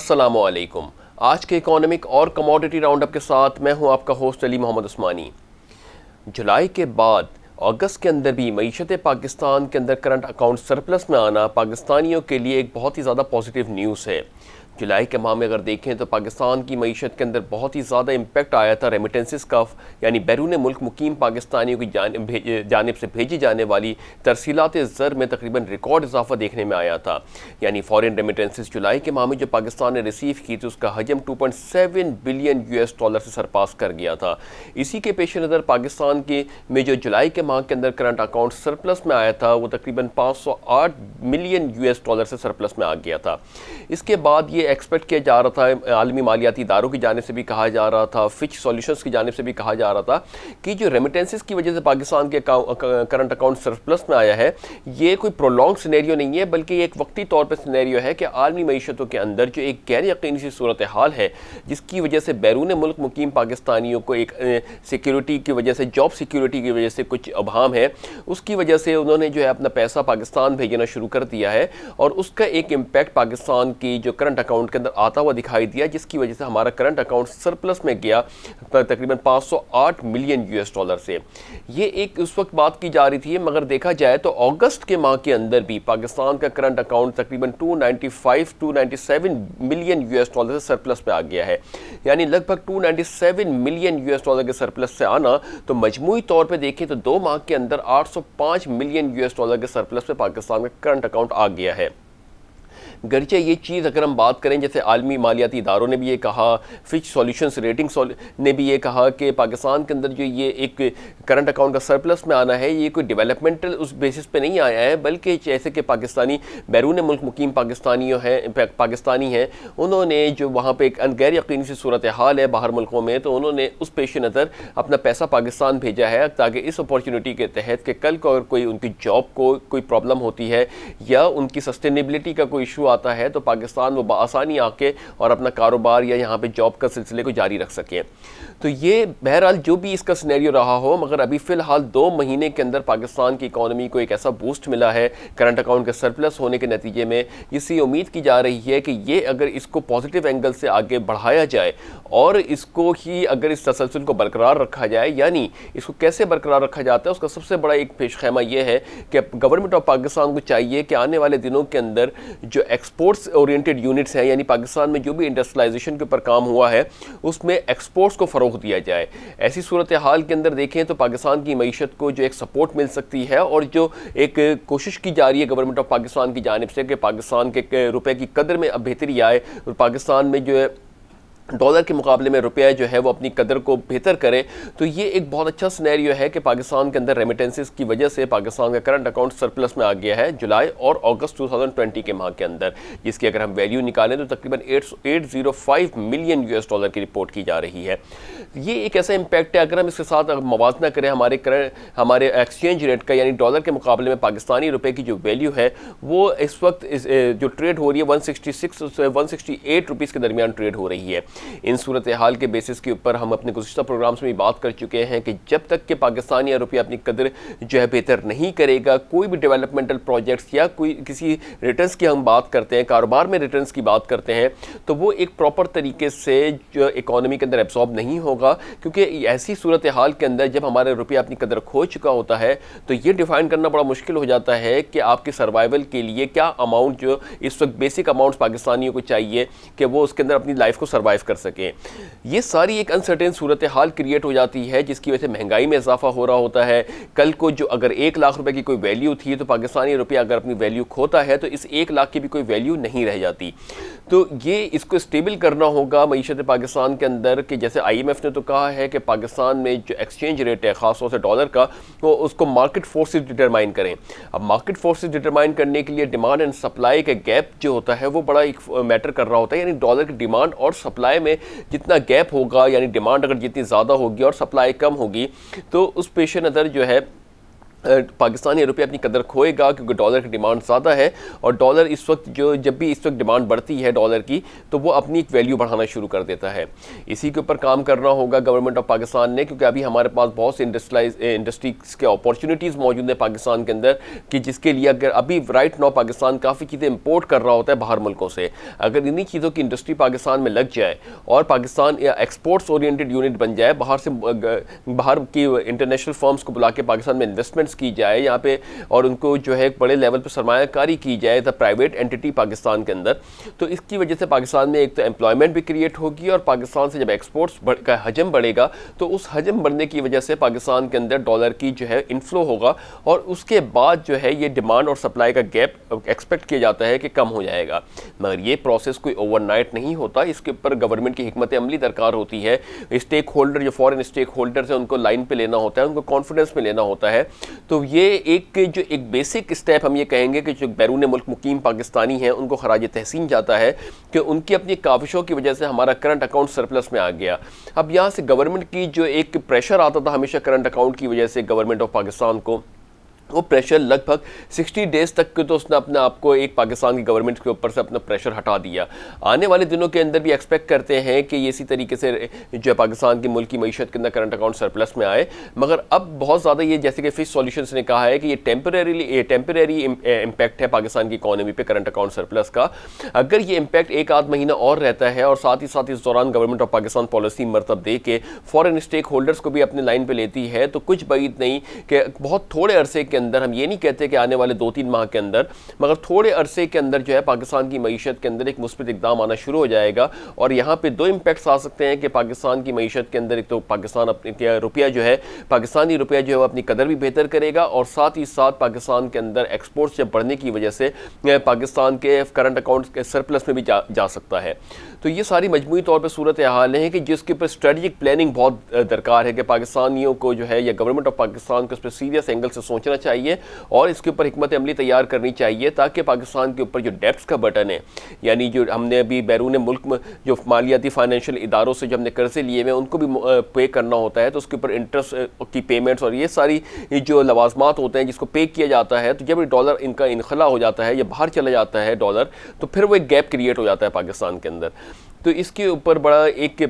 السلام علیکم۔ آج کے اکانومک اور کموڈٹی راؤنڈ اپ کے ساتھ میں ہوں آپ کا ہوسٹ علی محمد عثمانی۔ جولائی کے بعد اگست کے اندر بھی معیشت پاکستان کے اندر کرنٹ اکاؤنٹ سرپلس میں آنا پاکستانیوں کے لیے ایک بہت ہی زیادہ پازیٹیو نیوز ہے۔ جولائی کے ماہ میں اگر دیکھیں تو پاکستان کی معیشت کے اندر بہت ہی زیادہ امپیکٹ آیا تھا ریمیٹنسز کا، یعنی بیرون ملک مقیم پاکستانیوں کی جانب سے بھیجی جانے والی ترسیلات زر میں تقریباً ریکارڈ اضافہ دیکھنے میں آیا تھا۔ یعنی فارن ریمیٹنسز جولائی کے ماہ میں جو پاکستان نے ریسیو کی تھی اس کا حجم 2.7 بلین US سے سرپاس کر گیا تھا۔ اسی کے پیش نظر پاکستان میں جو جولائی کے ماہ کے اندر کرنٹ اکاؤنٹ سرپلس میں آیا تھا وہ تقریباً 508 ملین US سے سرپلس میں آ گیا تھا۔ اس کے بعد یہ ایکسپیکٹ کیا جا رہا تھا، عالمی مالیاتی اداروں کی جانب سے بھی کہا جا رہا تھا، فچ سولوشنز کی جانب سے بھی کہا جا رہا تھا کہ جو ریمیٹنسز کی وجہ سے پاکستان کے کرنٹ اکاؤنٹ سرپلس میں آیا ہے یہ کوئی پرولونگ سینیریو نہیں ہے، بلکہ یہ ایک وقتی طور پر سینیریو ہے کہ عالمی معیشتوں کے اندر جو ایک غیر یقینی سی صورتحال ہے جس کی وجہ سے بیرون ملک مقیم پاکستانیوں کو ایک سیکیورٹی کی وجہ سے، جاب سیکیورٹی کی وجہ سے کچھ ابہام ہے، اس کی وجہ سے انہوں نے جو ہے اپنا پیسہ پاکستان بھیجنا شروع کر دیا ہے اور اس کا ایک امپیکٹ پاکستان کی جو کرنٹ اکاؤنٹ کے اندر آتا ہوا دکھائی دیا، جس کی وجہ سے ہمارا کرنٹ اکاؤنٹ سرپلس میں گیا تقریباً 508 ملین US سے۔ یہ ایک اس وقت بات کی جا رہی تھی، مگر دیکھا جائے تو اگست کے ماہ کے اندر بھی پاکستان کا کرنٹ اکاؤنٹ تقریباً 297 ملین US سے سرپلس پہ آ گیا ہے۔ یعنی لگ بھگ 297 ملین US کے سرپلس سے آنا تو مجموعی طور پہ دیکھیں تو 2 ماہ کے اندر 805 ملین US کے سرپلس پہ پاکستان کا کرنٹ اکاؤنٹ آ گیا ہے۔ گرچہ یہ چیز اگر ہم بات کریں، جیسے عالمی مالیاتی اداروں نے بھی یہ کہا، فچ سولوشنز ریٹنگ نے بھی یہ کہا کہ پاکستان کے اندر جو یہ ایک کرنٹ اکاؤنٹ کا سرپلس میں آنا ہے یہ کوئی ڈیولپمنٹل اس بیسس پہ نہیں آیا ہے، بلکہ جیسے کہ پاکستانی بیرون ملک مقیم پاکستانی ہیں انہوں نے جو وہاں پہ ایک غیر یقینی سی صورتحال ہے باہر ملکوں میں، تو انہوں نے اس پیش نظر اپنا پیسہ پاکستان بھیجا ہے تاکہ اس اپورچونٹی کے تحت کہ کل کو اگر کوئی ان کی جاب کو کوئی پرابلم ہوتی ہے یا ان کی سسٹینیبلٹی کا کوئی ایشو آتا ہے تو پاکستان وہ بآسانی آ کے اور اپنا کاروبار یا یہاں پہ جاب کا سلسلے کو جاری رکھ سکیں۔ تو یہ بہرحال جو بھی اس کا سینیریو رہا ہو، مگر ابھی فی الحال 2 مہینے کے اندر پاکستان کی اکانومی کو ایک ایسا بوسٹ ملا ہے کرنٹ اکاؤنٹ کے سرپلس ہونے کے نتیجے میں، جس سے امید کی جا رہی ہے کہ یہ اگر اس کو پازیٹیو اینگل سے آگے بڑھایا جائے اور اس کو ہی اگر اس تسلسل کو برقرار رکھا جائے، یعنی اس کو کیسے برقرار رکھا جاتا ہے اس کا سب سے بڑا ایک پیش خیمہ یہ ہے کہ گورنمنٹ آف پاکستان کو چاہیے کہ آنے والے دنوں کے اندر جو ایکسپورٹس اورینٹڈ یونٹس ہیں، یعنی پاکستان میں جو بھی انڈسٹریلائزیشن کے اوپر کام ہوا ہے اس میں ایکسپورٹس کو فروغ دیا جائے۔ ایسی صورتحال کے اندر دیکھیں تو پاکستان کی معیشت کو جو ایک سپورٹ مل سکتی ہے اور جو ایک کوشش کی جا رہی ہے گورنمنٹ آف پاکستان کی جانب سے کہ پاکستان کے روپے کی قدر میں اب بہتری آئے اور پاکستان میں جو ہے ڈالر کے مقابلے میں روپیہ جو ہے وہ اپنی قدر کو بہتر کرے، تو یہ ایک بہت اچھا سینیریو ہے کہ پاکستان کے اندر ریمیٹنسز کی وجہ سے پاکستان کا کرنٹ اکاؤنٹ سرپلس میں آ گیا ہے جولائی اور اگست 2020 کے ماہ کے اندر، جس کی اگر ہم ویلیو نکالیں تو تقریباً 805 ملین US کی رپورٹ کی جا رہی ہے۔ یہ ایک ایسا امپیکٹ ہے، اگر ہم اس کے ساتھ موازنہ کریں ہمارے ایکسچینج ریٹ کا، یعنی ڈالر کے مقابلے میں پاکستانی روپے کی جو ویلیو ہے وہ اس وقت جو ٹریڈ ہو رہی ہے 166 سے 168 روپیز کے درمیان ٹریڈ ہو رہی ہے۔ ان صورتحال کے بیسس کے اوپر ہم اپنے گزشتہ پروگرامز میں بات کر چکے ہیں کہ جب تک کہ پاکستانی روپیہ اپنی قدر جو ہے بہتر نہیں کرے گا، کوئی بھی ڈیولپمنٹل پروجیکٹس یا کسی ریٹرنز کی ہم بات کرتے ہیں، کاروبار میں ریٹرنز کی بات کرتے ہیں، تو وہ ایک پراپر طریقے سے جو اکانومی کے اندر ایبزارب نہیں ہوگا، کیونکہ ایسی صورتحال کے اندر جب ہمارا روپیہ اپنی قدر کھو چکا ہوتا ہے تو یہ ڈیفائن کرنا بڑا مشکل ہو جاتا ہے کہ آپ کے سروائیول کے لیے کیا اماؤنٹ، جو اس وقت بیسک اماؤنٹس پاکستانیوں کو چاہیے کہ وہ اس کے اندر اپنی لائف کو سروائیو کر سکیں۔ یہ ساری ایک انسرٹین صورتحال کریٹ ہو جاتی ہے جس کی وجہ سے مہنگائی میں اضافہ ہو رہا ہوتا ہے۔ کل کو جو اگر 1 لاکھ روپے کی کوئی ویلیو تھی تو پاکستانی روپیہ اگر اپنی ویلیو کھوتا ہے تو اس 1 لاکھ کی بھی کوئی ویلیو نہیں رہ جاتی۔ تو یہ اس کو اسٹیبل کرنا ہوگا معیشت پاکستان کے اندر کہ جیسے IMF نے تو کہا ہے کہ پاکستان میں جو ایکسچینج ریٹ ہے خاص طور سے ڈالر کا، وہ اس کو مارکیٹ فورسز ڈٹرمائن کریں۔ اب مارکیٹ فورسز ڈٹرمائن کرنے کے لیے ڈیمانڈ اینڈ سپلائی کا گیپ جو ہوتا ہے وہ بڑا ایک میٹر کر رہا ہوتا ہے، یعنی ڈالر کی ڈیمانڈ اور سپلائی میں جتنا گیپ ہوگا، یعنی ڈیمانڈ اگر جتنی زیادہ ہوگی اور سپلائی کم ہوگی تو اس پیش نظر جو ہے پاکستانی روپیہ اپنی قدر کھوئے گا کیونکہ ڈالر کی ڈیمانڈ زیادہ ہے، اور ڈالر اس وقت جب بھی اس وقت ڈیمانڈ بڑھتی ہے ڈالر کی تو وہ اپنی ایک ویلیو بڑھانا شروع کر دیتا ہے۔ اسی کے اوپر کام کرنا ہوگا گورنمنٹ آف پاکستان نے، کیونکہ ابھی ہمارے پاس بہت سے انڈسٹریز کے اپارچونیٹیز موجود ہیں پاکستان کے اندر، کہ جس کے لیے اگر ابھی رائٹ ناؤ پاکستان کافی چیزیں امپورٹ کر رہا ہوتا ہے باہر ملکوں سے، اگر انہی چیزوں کی انڈسٹری پاکستان میں لگ جائے اور پاکستان ایکسپورٹس اورینٹڈ یونٹ بن جائے، باہر کی انٹرنیشنل فرمز کو بلا کے پاکستان میں انویسٹمنٹس کی جائے یہاں پہ، اور ان کو جو ہے ایک بڑے لیول پہ سرمایہ کاری کی جائے دا پرائیویٹ اینٹی پاکستان کے اندر، تو اس کی وجہ سے پاکستان میں ایک تو امپلائمنٹ بھی کریٹ ہوگی، اور پاکستان سے جب ایکسپورٹس کا حجم بڑھے گا تو اس حجم بڑھنے کی وجہ سے پاکستان کے اندر ڈالر کی جو ہے انفلو ہوگا، اور اس کے بعد جو ہے یہ ڈیمانڈ اور سپلائی کا گیپ ایکسپیکٹ کیا جاتا ہے کہ کم ہو جائے گا۔ مگر یہ پروسیس کوئی اوور نائٹ نہیں ہوتا، اس کے اوپر گورنمنٹ کی حکمت عملی درکار ہوتی ہے، اسٹیک ہولڈر جو فورن اسٹیک ہولڈرز ہیں ان کو لائن پہ لینا ہوتا ہے، ان کو کانفیڈنس میں لینا ہوتا ہے۔ تو یہ ایک بیسک اسٹیپ ہم یہ کہیں گے کہ جو بیرون ملک مقیم پاکستانی ہیں ان کو خراج تحسین جاتا ہے کہ ان کی اپنی کاوشوں کی وجہ سے ہمارا کرنٹ اکاؤنٹ سرپلس میں آ گیا۔ اب یہاں سے گورنمنٹ کی جو ایک پریشر آتا تھا ہمیشہ کرنٹ اکاؤنٹ کی وجہ سے گورنمنٹ آف پاکستان کو، وہ پریشر لگ بھگ 60 ڈیز تک کے تو اس نے اپنے آپ کو ایک پاکستان کی گورنمنٹ کے اوپر سے اپنا پریشر ہٹا دیا۔ آنے والے دنوں کے اندر بھی ایکسپیکٹ کرتے ہیں کہ یہ اسی طریقے سے جو ہے پاکستان کی ملکی معیشت کے اندر کرنٹ اکاؤنٹ سرپلس میں آئے، مگر اب بہت زیادہ یہ جیسے کہ فش سولوشنز نے کہا ہے کہ یہ ٹیمپریری امپیکٹ ہے پاکستان کی اکانومی پہ کرنٹ اکاؤنٹ سرپلس کا۔ اگر یہ امپیکٹ ایک آدھ مہینہ اور رہتا ہے اور ساتھ ہی اس دوران گورنمنٹ آف پاکستان پالیسی مرتب دے کے فورن اسٹیک ہولڈرز کو بھی اپنے لائن پہ لیتی ہے تو کچھ بعید نہیں کہ بہت تھوڑے عرصے کے اندر، ہم یہ نہیں کہتے کہ آنے والے 2-3 ماہ کے اندر، مگر تھوڑے عرصے کے اندر جو ہے پاکستان کی معیشت کے اندر ایک مثبت اقدام آنا شروع ہو جائے گا، اور یہاں پہ 2 امپیکٹس آ سکتے ہیں کہ پاکستان کی معیشت کے اندر ایک تو پاکستان اپنے روپیہ جو ہے پاکستانی روپیہ جو ہے وہ اپنی قدر بھی بہتر کرے گا، اور ساتھ ہی ساتھ پاکستان کے اندر ایکسپورٹس جب بڑھنے کی وجہ سے پاکستان کے کرنٹ اکاؤنٹس کے سرپلس میں بھی جا سکتا ہے۔ تو یہ ساری مجموعی طور پہ صورتحال ہیں کہ جس کے اوپر اسٹریٹجک پلاننگ بہت درکار ہے کہ پاکستانیوں کو جو ہے یا گورنمنٹ آف پاکستان کو اس پہ سیریس اینگل سے سوچنا چاہیے اور اس کے اوپر حکمت عملی تیار کرنی چاہیے، تاکہ پاکستان کے اوپر جو ڈیپس کا بٹن ہے، یعنی جو ہم نے ابھی بیرون ملک میں جو مالیاتی فائنینشیل اداروں سے جو ہم نے قرضے لیے ہوئے ان کو بھی پے کرنا ہوتا ہے، تو اس کے اوپر انٹرسٹ کی پیمنٹس اور یہ ساری جو لوازمات ہوتے ہیں جس کو پے کیا جاتا ہے، تو جب ڈالر ان کا انخلا ہو جاتا ہے یا باہر چلا جاتا ہے ڈالر، تو پھر وہ ایک گیپ کریٹ ہو جاتا ہے پاکستان کے اندر۔ تو اس کے اوپر بڑا ایک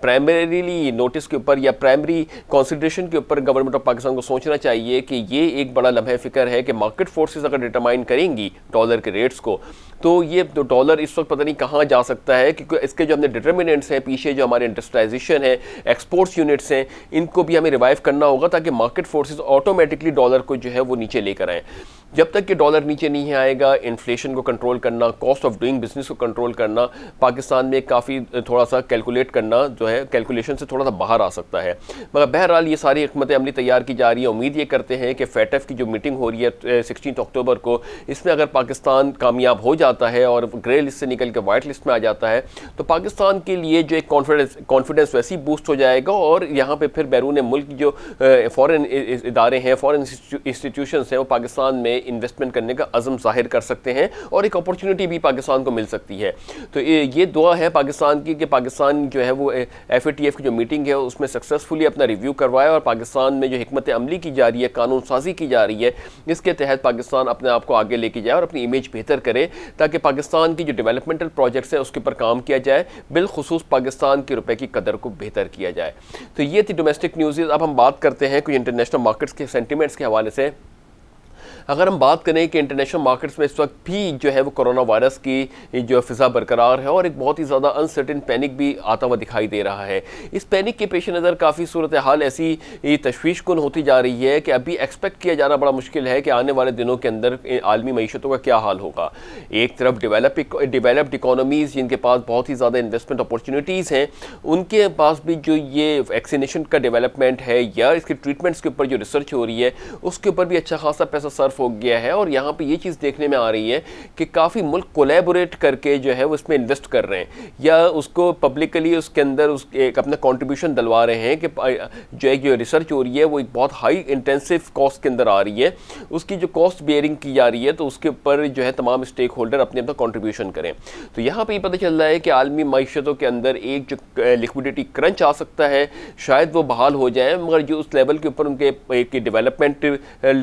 پرائمریلی نوٹس کے اوپر یا پرائمری کنسیڈریشن کے اوپر گورنمنٹ آف پاکستان کو سوچنا چاہیے کہ یہ ایک بڑا لمحہ فکر ہے کہ مارکیٹ فورسز اگر ڈٹرمائن کریں گی ڈالر کے ریٹس کو، تو یہ ڈالر اس وقت پتہ نہیں کہاں جا سکتا ہے، کیونکہ اس کے جو ہم نے ڈٹرمنٹس ہیں پیچھے جو ہمارے انڈسٹرائزیشن ہے، ایکسپورٹس یونٹس ہیں، ان کو بھی ہمیں ریوائیو کرنا ہوگا تاکہ مارکیٹ فورسز آٹومیٹکلی ڈالر کو جو ہے وہ نیچے لے کر آئیں۔ جب تک کہ ڈالر نیچے نہیں آئے گا، انفلیشن کو کنٹرول کرنا، کاسٹ آف ڈوئنگ بزنس کو کنٹرول کرنا پاکستان میں کافی تھوڑا سا کیلکولیٹ کرنا جو ہے کیلکولیشن سے تھوڑا سا باہر آ سکتا ہے۔ مگر بہرحال یہ ساری حکمت عملی تیار کی جا رہی ہے۔ امید یہ کرتے ہیں کہ فیٹف کی جو میٹنگ ہو رہی ہے 16 اکتوبر کو، اس میں اگر پاکستان کامیاب ہو جاتا ہے اور گرے لسٹ سے نکل کے وائٹ لسٹ میں آ جاتا ہے تو پاکستان کے لیے جو ایک کانفیڈنس ویسی بوسٹ ہو جائے گا، اور یہاں پہ پھر بیرون ملک جو فورن ادارے ہیں، فورن انسٹیٹیوشنز ہیں، وہ پاکستان میں انویسٹمنٹ کرنے کا عزم ظاہر کر سکتے ہیں، اور ایک اپورچونٹی بھی پاکستان کو مل سکتی ہے۔ تو یہ دعا ہے پاکستان کی کہ پاکستان جو ہے وہ FATF کی جو میٹنگ ہے اس میں سکسیسفلی اپنا ریویو کروائے، اور پاکستان میں جو حکمت عملی کی جا رہی ہے، قانون سازی کی جا رہی ہے، اس کے تحت پاکستان اپنے آپ کو آگے لے کے جائے اور اپنی امیج بہتر کرے، تاکہ پاکستان کی جو ڈیولپمنٹل پروجیکٹس ہیں اس کے اوپر کام کیا جائے، بالخصوص پاکستان کے روپے کی قدر کو بہتر کیا جائے۔ تو یہ تھی ڈومیسٹک نیوزز۔ اب ہم بات کرتے ہیں کچھ انٹرنیشنل مارکیٹس کے سینٹیمنٹس کے حوالے سے۔ اگر ہم بات کریں کہ انٹرنیشنل مارکیٹس میں اس وقت بھی جو ہے وہ کرونا وائرس کی جو فضا برقرار ہے، اور ایک بہت ہی زیادہ انسرٹن پینک بھی آتا ہوا دکھائی دے رہا ہے۔ اس پینک کے پیش نظر کافی صورتحال ایسی تشویش کن ہوتی جا رہی ہے کہ ابھی ایکسپیکٹ کیا جانا بڑا مشکل ہے کہ آنے والے دنوں کے اندر عالمی معیشتوں کا کیا حال ہوگا۔ ایک طرف ڈیولپڈ اکانومیز جن کے پاس بہت ہی زیادہ انویسٹمنٹ اپورچونیٹیز ہیں، ان کے پاس بھی جو یہ ویکسینیشن کا ڈیولپمنٹ ہے یا اس کے ٹریٹمنٹس کے اوپر جو ریسرچ ہو رہی ہے، اس کے اوپر بھی اچھا خاصا پیسہ صرف طرف ہو گیا ہے، اور یہاں پہ یہ چیز دیکھنے میں آ رہی ہے کہ کافی ملک کولیبوریٹ کر کے جو ہے وہ اس میں انویسٹ کر رہے ہیں، یا اس کو پبلکلی اس کے اندر ایک اپنا کنٹریبیوشن دلوا رہے ہیں کہ جو ریسرچ ہو رہی ہے وہ ایک بہت ہائی انٹینسو کاسٹ کے اندر آ رہی ہے، اس کی جو کاسٹ بیئرنگ کی جا رہی ہے، تو اس کے اوپر جو ہے تمام اسٹیک ہولڈر اپنے اپنا کنٹریبیوشن کریں۔ تو یہاں پہ یہ پتہ چل رہا ہے کہ عالمی معیشتوں کے اندر ایک جو لیکوڈیٹی کرنچ آ سکتا ہے، شاید وہ بحال ہو جائے، مگر جو اس لیول کے اوپر ان کے ایک ڈیولپمنٹ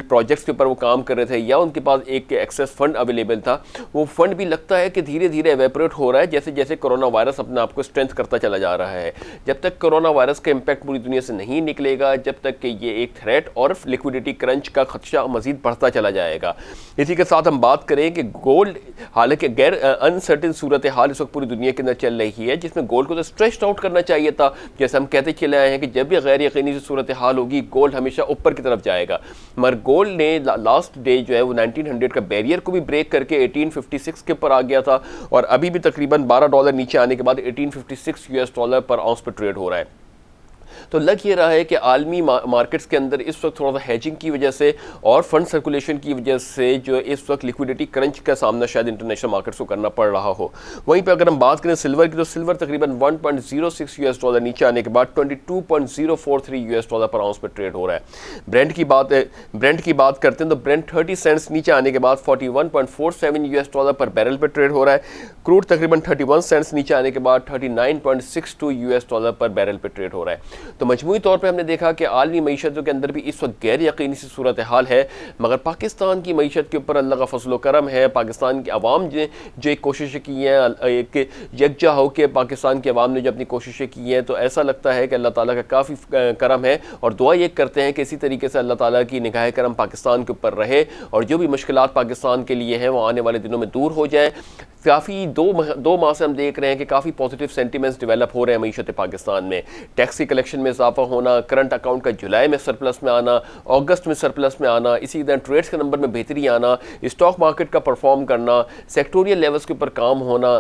پروجیکٹس کے اوپر وہ کام کر رہے تھے، یا ان کے پاس ایک ایکسیس فنڈ اویلیبل تھا، وہ فنڈ بھی لگتا ہے کہ دھیرے دھیرے ایویپوریٹ ہو رہا ہے، جیسے جیسے کرونا وائرس اپنے آپ کو اسٹرینتھ کرتا چلا جا رہا ہے۔ جب تک کرونا وائرس کا امپیکٹ پوری دنیا سے نہیں نکلے گا، جب تک کہ یہ ایک تھریٹ اور لیکوڈیٹی کرنچ کا خدشہ مزید بڑھتا چلا جائے گا۔ اسی کے ساتھ ہم بات کریں کہ گولڈ، حالانکہ غیر انسرٹن صورتحال اس وقت پوری دنیا کے اندر چل رہی ہے، جس میں گولڈ کو تو اسٹریچڈ آؤٹ کرنا چاہیے تھا، جیسے ہم کہتے چلے آئے ہیں کہ جب بھی غیر یقینی صورتحال ہوگی گولڈ ہمیشہ اوپر کی طرف جائے گا، مگر گولڈ نے لاسٹ ڈے جو ہے وہ 1900 کا بیریئر کو بھی بریک کر کے 1856 کے اوپر آ گیا تھا، اور ابھی بھی تقریباً $12 نیچے آنے کے بعد $1856 پر آؤنس پہ ٹریڈ ہو رہا ہے۔ تو لگ یہ رہا ہے کہ عالمی مارکیٹس کے اندر اس وقت تھوڑا سا ہیجنگ کی وجہ سے اور فنڈ سرکولیشن کی وجہ سے جو اس وقت لیکوڈیٹی کرنچ کا سامنا شاید انٹرنیشنل مارکیٹس کو کرنا پڑ رہا ہو۔ وہیں پہ اگر ہم بات کریں سلور کی، تو سلور تقریباً $1.06 نیچے آنے کے بعد $22.043 پر آؤنس پہ ٹریڈ ہو رہا ہے۔ برینٹ کی بات کرتے ہیں تو برینٹ 30 سینٹس نیچے آنے کے بعد $41.47 پر بیرل پہ ٹریڈ ہو رہا ہے۔ کروڈ تقریباً 31 سینٹس نیچے آنے کے بعد $39.62 پر بیرل پہ ٹریڈ ہو رہا ہے۔ تو مجموعی طور پہ ہم نے دیکھا کہ عالمی معیشتوں کے اندر بھی اس وقت غیر یقینی سی صورتحال ہے، مگر پاکستان کی معیشت کے اوپر اللہ کا فضل و کرم ہے۔ پاکستان کی عوام جو ایک کوششیں کی ہیں، ایک یکجا ہو کے پاکستان کی عوام نے جو اپنی کوششیں کی ہیں، تو ایسا لگتا ہے کہ اللہ تعالیٰ کا کافی کرم ہے، اور دعا یہ کرتے ہیں کہ اسی طریقے سے اللہ تعالیٰ کی نگاہ کرم پاکستان کے اوپر رہے، اور جو بھی مشکلات پاکستان کے لیے ہیں وہ آنے والے دنوں میں دور ہو جائیں۔ کافی دو ماہ سے ہم دیکھ رہے ہیں کہ کافی پازیٹیو سینٹیمنٹس ڈیولپ ہو رہے ہیں معیشت پاکستان میں، ٹیکس کی کلیکشن میں اضافہ ہونا، کرنٹ اکاؤنٹ کا جولائی میں سرپلس میں آنا، اگست میں سرپلس میں آنا، اسی طرح ٹریڈز کے نمبر میں بہتری آنا، اسٹاک مارکیٹ کا پرفارم کرنا، سیکٹوریل لیولز کے اوپر کام ہونا،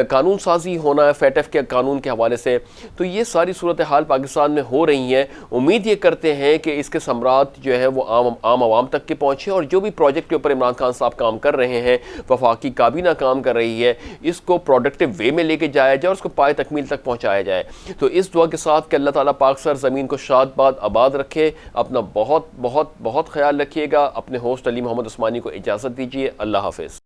قانون سازی ہونا ہے فیٹ ایف کے قانون کے حوالے سے، تو یہ ساری صورتحال پاکستان میں ہو رہی ہیں۔ امید یہ کرتے ہیں کہ اس کے ثمرات جو ہے وہ عام عوام تک کے پہنچے، اور جو بھی پروجیکٹ کے اوپر عمران خان صاحب کام کر رہے ہیں، وفاقی کابینہ کام کر رہی ہے، اس کو پروڈکٹیو وے میں لے کے جایا جائے اور اس کو پائے تکمیل تک پہنچایا جائے۔ تو اس دعا کے ساتھ کہ اللہ تعالیٰ پاک سر زمین کو شاد باد آباد رکھے، اپنا بہت بہت بہت خیال رکھیے گا۔ اپنے ہوسٹ علی محمد عثمانی کو اجازت دیجیے، اللہ حافظ۔